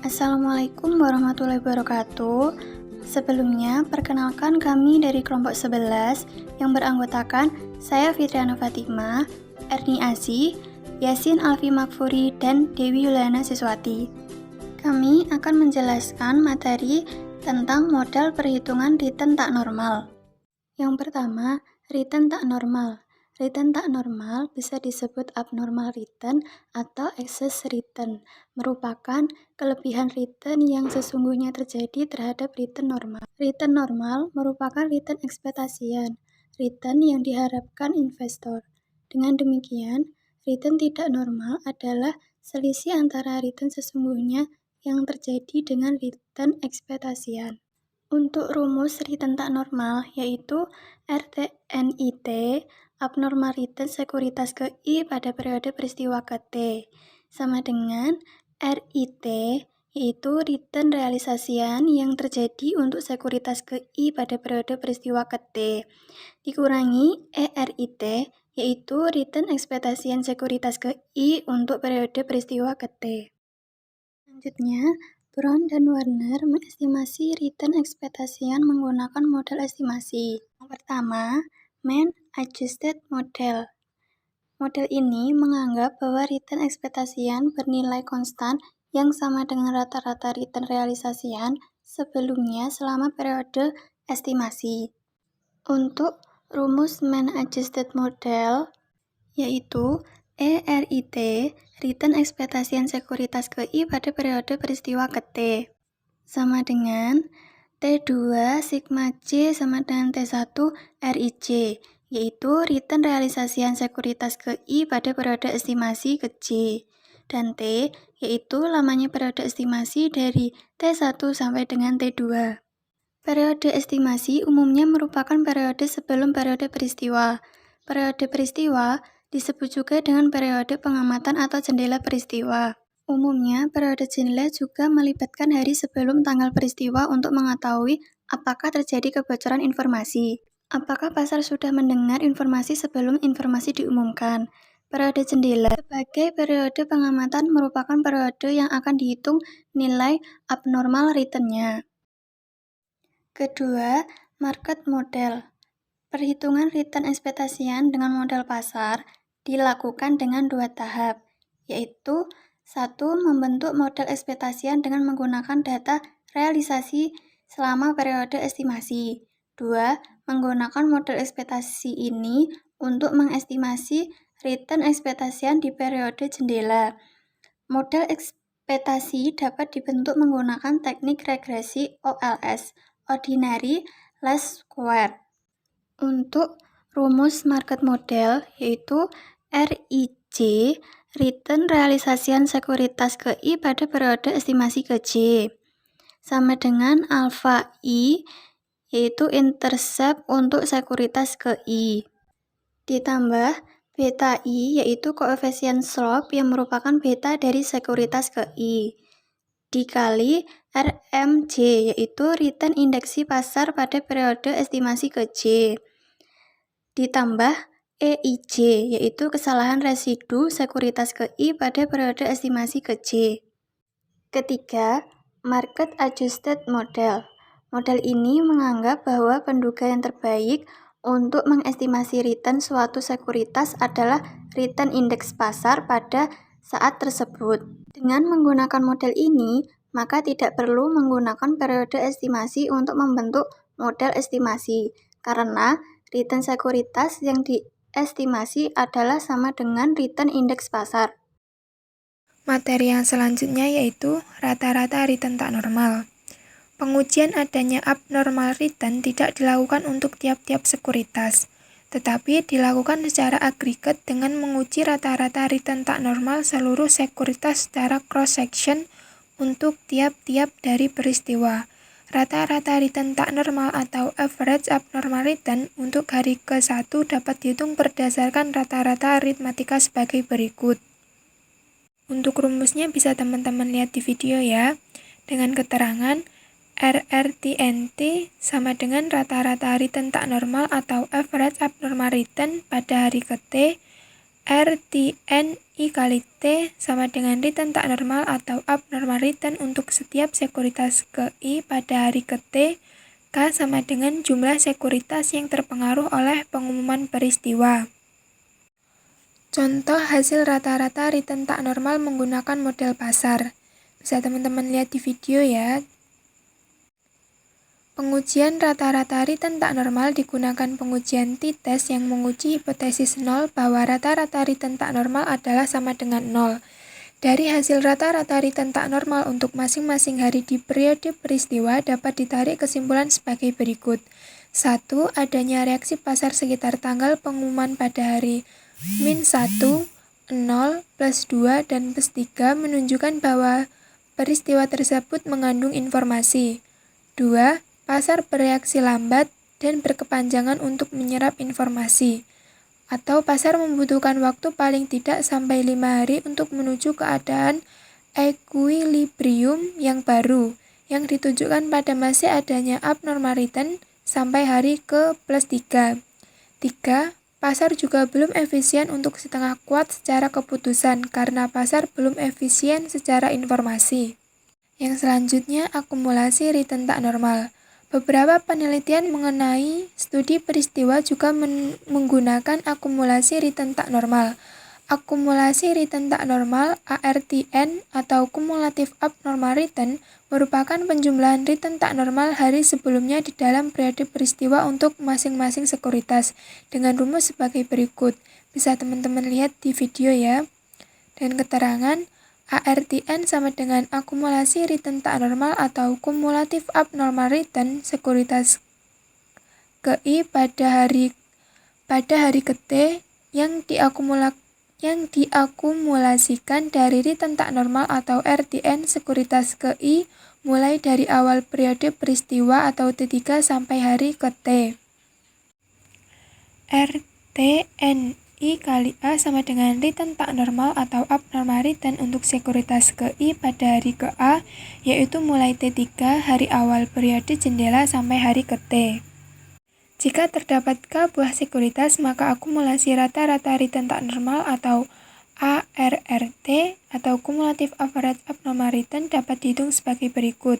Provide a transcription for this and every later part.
Assalamualaikum warahmatullahi wabarakatuh. Sebelumnya, perkenalkan kami dari kelompok 11 yang beranggotakan saya Fitriana Fatimah, Erni Asih, Yasin Alfi Makfuri, dan Dewi Yuliana Siswati. Kami akan menjelaskan materi tentang model perhitungan return tak normal. Yang pertama, return tak normal. Return tak normal bisa disebut abnormal return atau excess return, merupakan kelebihan return yang sesungguhnya terjadi terhadap return normal. Return normal merupakan return ekspektasian, return yang diharapkan investor. Dengan demikian, return tidak normal adalah selisih antara return sesungguhnya yang terjadi dengan return ekspektasian. Untuk rumus return tak normal yaitu RTNIT, abnormal return sekuritas ke I pada periode peristiwa ke T, sama dengan RIT, yaitu return realisasian yang terjadi untuk sekuritas ke I pada periode peristiwa ke T, dikurangi ERIT, yaitu return ekspektasian sekuritas ke I untuk periode peristiwa ke T. Selanjutnya, Brown dan Warner mengestimasi return ekspektasian menggunakan model estimasi. Yang pertama, Mean Adjusted Model. Model ini menganggap bahwa return ekspektasian bernilai konstan yang sama dengan rata-rata return realisasian sebelumnya selama periode estimasi. Untuk rumus Mean Adjusted Model, yaitu ERIT, return ekspektasian sekuritas ke I pada periode peristiwa ke T, sama dengan T2 sigma J sama dengan T1 RIJ, yaitu return realisasian sekuritas ke I pada periode estimasi ke J, dan T, yaitu lamanya periode estimasi dari T1 sampai dengan T2. Periode estimasi umumnya merupakan periode sebelum periode peristiwa. Periode peristiwa disebut juga dengan periode pengamatan atau jendela peristiwa. Umumnya, periode jendela juga melibatkan hari sebelum tanggal peristiwa untuk mengetahui apakah terjadi kebocoran informasi. Apakah pasar sudah mendengar informasi sebelum informasi diumumkan? Periode jendela sebagai periode pengamatan merupakan periode yang akan dihitung nilai abnormal return-nya. Kedua, market model. Perhitungan return ekspektasian dengan model pasar dilakukan dengan dua tahap, yaitu 1. Membentuk model ekspektasian dengan menggunakan data realisasi selama periode estimasi. 2. Menggunakan model ekspektasi ini untuk mengestimasi return ekspektasian di periode jendela. Model ekspektasi dapat dibentuk menggunakan teknik regresi OLS, Ordinary Least Square. Untuk rumus market model yaitu RIJ, return realisasian sekuritas ke I pada periode estimasi ke J, sama dengan alpha I, yaitu intercept untuk sekuritas ke I, ditambah beta I, yaitu koefisien slope yang merupakan beta dari sekuritas ke I, dikali RMJ, yaitu return indeksi pasar pada periode estimasi ke J, ditambah EIJ, yaitu kesalahan residu sekuritas ke I pada periode estimasi ke J. Ketiga, market adjusted model. Model ini menganggap bahwa penduga yang terbaik untuk mengestimasi return suatu sekuritas adalah return indeks pasar pada saat tersebut. Dengan menggunakan model ini, maka tidak perlu menggunakan periode estimasi untuk membentuk model estimasi, karena return sekuritas yang diestimasi adalah sama dengan return indeks pasar. Materi yang selanjutnya yaitu rata-rata return tak normal. Pengujian adanya abnormal return tidak dilakukan untuk tiap-tiap sekuritas, tetapi dilakukan secara agregat dengan menguji rata-rata return tak normal seluruh sekuritas secara cross-section untuk tiap-tiap dari peristiwa. Rata-rata return tak normal atau average abnormal return untuk hari ke-1 dapat dihitung berdasarkan rata-rata aritmatika sebagai berikut. Untuk rumusnya bisa teman-teman lihat di video ya, dengan keterangan RRTNT sama dengan rata-rata return tak normal atau average abnormal return pada hari ke T RTN I kali T sama dengan return tak normal atau abnormal return untuk setiap sekuritas ke I pada hari ke T. K sama dengan jumlah sekuritas yang terpengaruh oleh pengumuman peristiwa. Contoh hasil rata-rata return tak normal menggunakan model pasar. Bisa teman-teman lihat di video ya. Pengujian rata-rata return tak normal digunakan pengujian t-test yang menguji hipotesis 0 bahwa rata-rata return tak normal adalah sama dengan 0. Dari hasil rata-rata return tak normal untuk masing-masing hari di periode peristiwa dapat ditarik kesimpulan sebagai berikut. 1. Adanya reaksi pasar sekitar tanggal pengumuman pada hari -1, 0, +2, dan +3 menunjukkan bahwa peristiwa tersebut mengandung informasi. 2. Pasar bereaksi lambat dan berkepanjangan untuk menyerap informasi, atau pasar membutuhkan waktu paling tidak sampai 5 hari untuk menuju keadaan equilibrium yang baru, yang ditunjukkan pada masih adanya abnormal return sampai hari ke +3. 3. Pasar juga belum efisien untuk setengah kuat secara keputusan karena pasar belum efisien secara informasi. Yang selanjutnya, akumulasi return tak normal. Beberapa penelitian mengenai studi peristiwa juga menggunakan akumulasi return tak normal. Akumulasi return tak normal (ARTN) atau cumulative abnormal return merupakan penjumlahan return tak normal hari sebelumnya di dalam periode peristiwa untuk masing-masing sekuritas dengan rumus sebagai berikut. Bisa teman-teman lihat di video ya. Dan keterangan ARTN sama dengan akumulasi return tak normal atau cumulative abnormal return sekuritas ke I pada hari ke T yang diakumulasikan dari return tak normal atau RTN sekuritas ke I mulai dari awal periode peristiwa atau T3 sampai hari ke T. RTN I kali A sama dengan return tak normal atau abnormal return untuk sekuritas ke I pada hari ke A, yaitu mulai T3 hari awal periode jendela sampai hari ke T. Jika terdapat K buah sekuritas, maka akumulasi rata-rata return tak normal atau ARRT atau cumulative average abnormal return dapat dihitung sebagai berikut.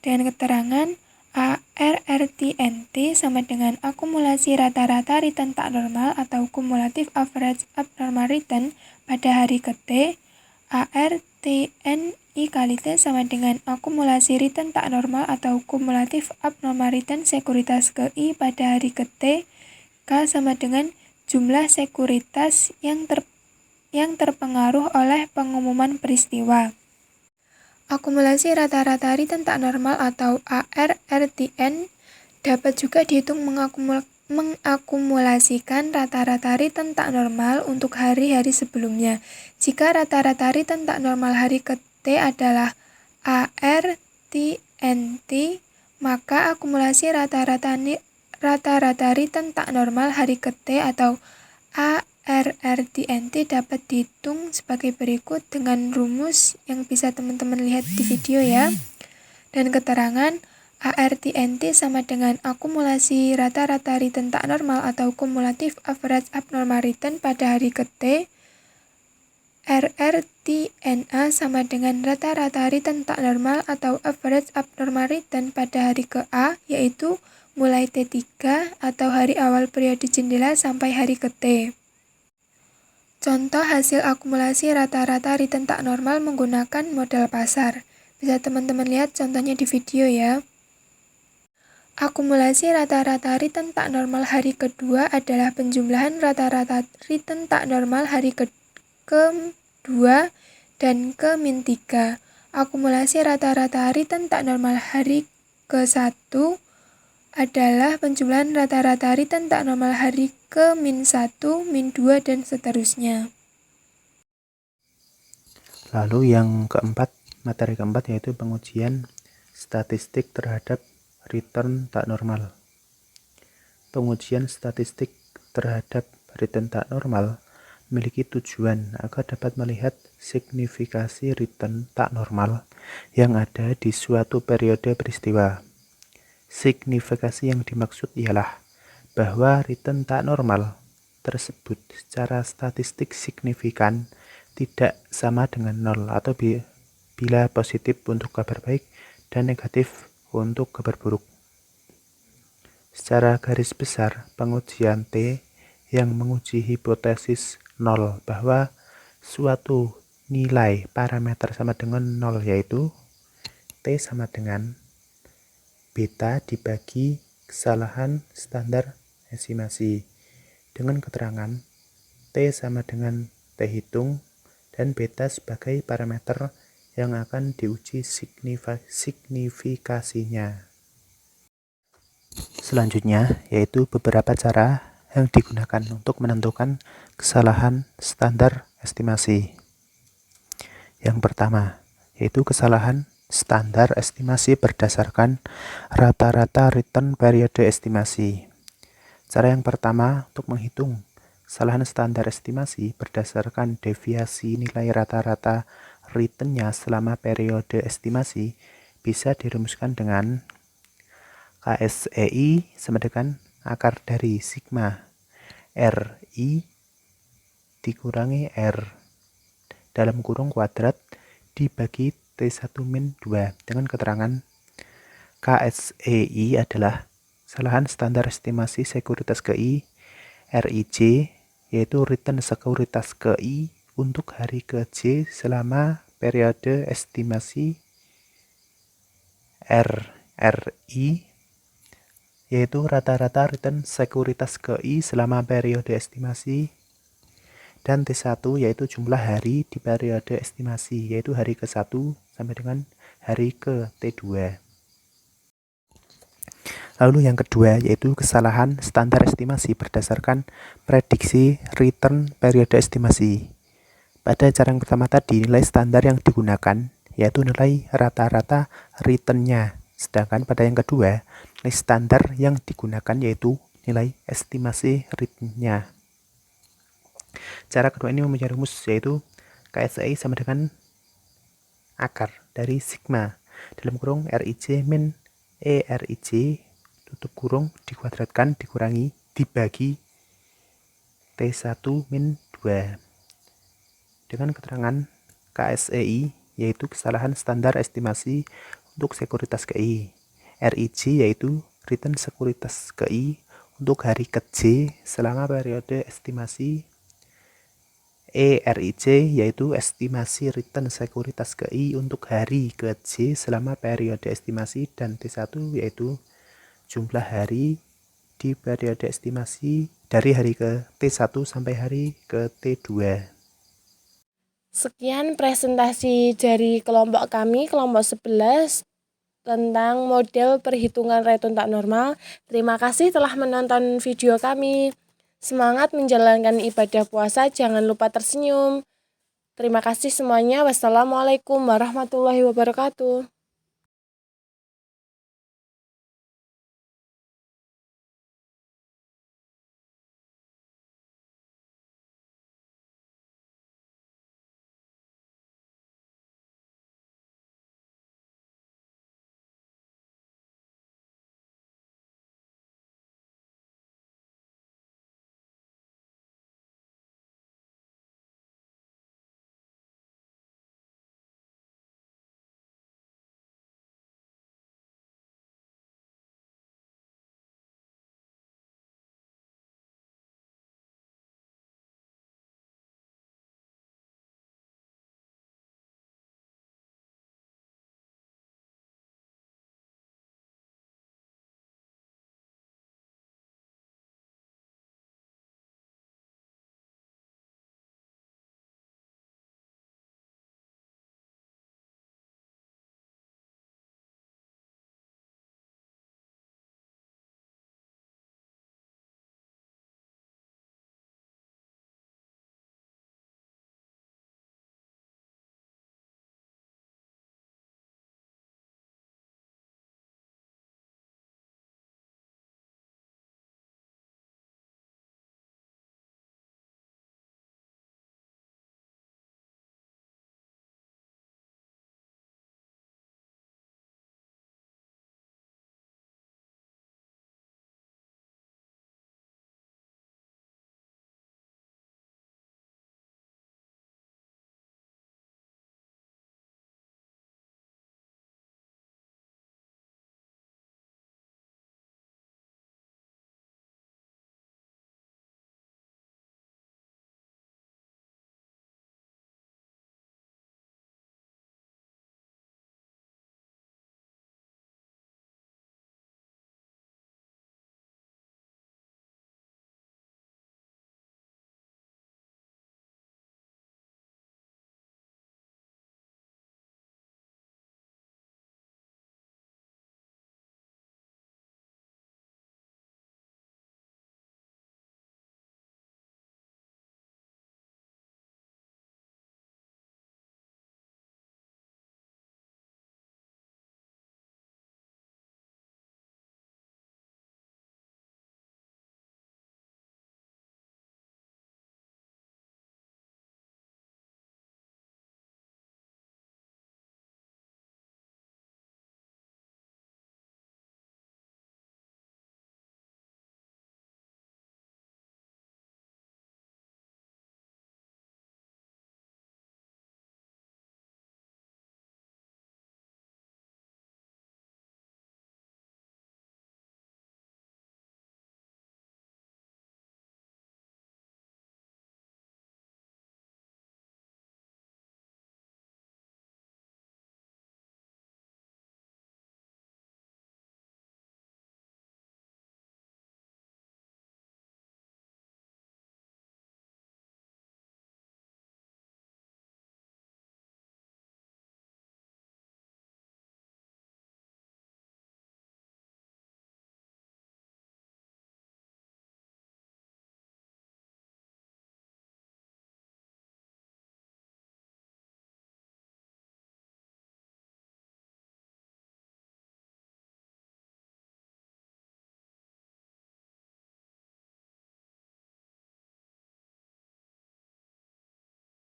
Dengan keterangan ARRTNT sama dengan akumulasi rata-rata return tak normal atau cumulative average abnormal return pada hari ke T. ARTNI kali T sama dengan akumulasi return tak normal atau cumulative abnormal return sekuritas ke I pada hari ke T. K sama dengan jumlah sekuritas yang terpengaruh oleh pengumuman peristiwa. Akumulasi rata-rata return tak normal atau ARRTN dapat juga dihitung mengakumulasikan rata-rata return tak normal untuk hari-hari sebelumnya. Jika rata-rata return tak normal hari ke T adalah ARTNT, maka akumulasi rata-rata return tak normal hari ke T atau ARRTNT dapat dihitung sebagai berikut dengan rumus yang bisa teman-teman lihat di video ya. Dan keterangan ARTNT sama dengan akumulasi rata-rata return tak normal atau cumulative average abnormal return pada hari ke T. RRTNA sama dengan rata-rata return tak normal atau average abnormal return pada hari ke A, yaitu mulai T3 atau hari awal periode jendela sampai hari ke T. Contoh hasil akumulasi rata-rata return tak normal menggunakan model pasar. Bisa teman-teman lihat contohnya di video ya. Akumulasi rata-rata return tak normal hari kedua adalah penjumlahan rata-rata return tak normal hari ke-2 dan ke-3. Akumulasi rata-rata return tak normal hari ke-1 adalah penjumlahan rata-rata return tak normal hari ke-1, -2, dan seterusnya. Lalu yang keempat, materi keempat yaitu pengujian statistik terhadap return tak normal. Pengujian statistik terhadap return tak normal memiliki tujuan agar dapat melihat signifikasi return tak normal yang ada di suatu periode peristiwa. Signifikasi yang dimaksud ialah bahwa return tak normal tersebut secara statistik signifikan tidak sama dengan 0 atau bila positif untuk kabar baik dan negatif untuk kabar buruk. Secara garis besar, pengujian T yang menguji hipotesis 0 bahwa suatu nilai parameter sama dengan 0 yaitu T sama dengan beta dibagi kesalahan standar estimasi dengan keterangan T sama dengan T hitung dan beta sebagai parameter yang akan diuji signifikasinya. Selanjutnya yaitu beberapa cara yang digunakan untuk menentukan kesalahan standar estimasi. Yang pertama yaitu kesalahan standar estimasi berdasarkan rata-rata return periode estimasi. Cara yang pertama untuk menghitung kesalahan standar estimasi berdasarkan deviasi nilai rata-rata returnnya selama periode estimasi bisa dirumuskan dengan KSEI sama dengan akar dari sigma RI dikurangi R dalam kurung kuadrat dibagi T1 min 2 dengan keterangan KSEI adalah kesalahan standar estimasi sekuritas KI RIJ yaitu return sekuritas KI untuk hari ke-J selama periode estimasi RRI yaitu rata-rata return sekuritas KI selama periode estimasi dan T1 yaitu jumlah hari di periode estimasi yaitu hari ke-1 sampai dengan hari ke-T2. Lalu yang kedua yaitu kesalahan standar estimasi berdasarkan prediksi return periode estimasi. Pada cara yang pertama tadi nilai standar yang digunakan yaitu nilai rata-rata returnnya. Sedangkan pada yang kedua nilai standar yang digunakan yaitu nilai estimasi returnnya. Cara kedua ini mempunyai rumus yaitu KSI sama dengan akar dari sigma dalam kurung RIJ min ERIJ tutup kurung dikuadratkan dikurangi dibagi T1 min 2 dengan keterangan KSEI yaitu kesalahan standar estimasi untuk sekuritas KI, RIJ yaitu return sekuritas KI untuk hari ke-J selama periode estimasi, ERIJ yaitu estimasi return sekuritas KI untuk hari ke-J selama periode estimasi dan T1 yaitu jumlah hari di periode estimasi dari hari ke T1 sampai hari ke T2. Sekian presentasi dari kelompok kami, kelompok 11, tentang model perhitungan return tak normal. Terima kasih telah menonton video kami. Semangat menjalankan ibadah puasa, jangan lupa tersenyum. Terima kasih semuanya. Wassalamualaikum warahmatullahi wabarakatuh.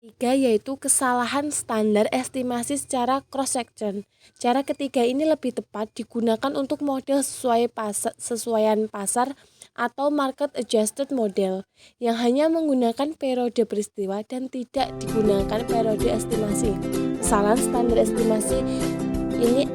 Ketiga yaitu kesalahan standar estimasi secara cross-section. Cara ketiga ini lebih tepat digunakan untuk model sesuaian pasar atau market adjusted model yang hanya menggunakan periode peristiwa dan tidak digunakan periode estimasi. Kesalahan standar estimasi ini